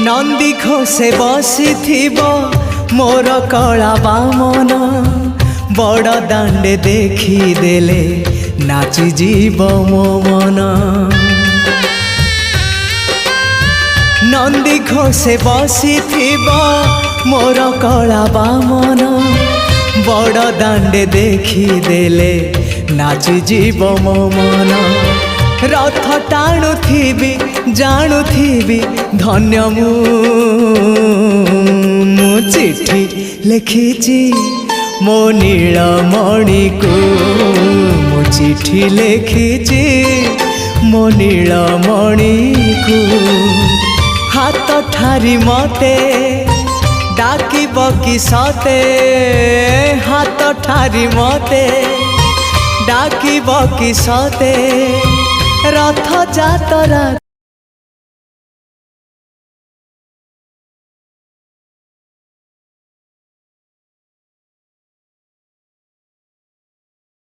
नंदी घोषे बसी मोर कला बामन बड़ दांडे देखी देले नाची जीव मो मन। नंदी घोषे बसी मोर कला बामन बड़ दांडे देखी देले नाची जीव मो मन। रथ टाणुथिबी जाणुथिबी धन्य मु चिट्ठी लिखिची मो नीलमणि को मु चिट्ठी लिखिची मो नीलमणि को। हाथ ठारी मते डाकिब कि सते हाथ ठारी मते डाकिब कि सते रथ जातरा।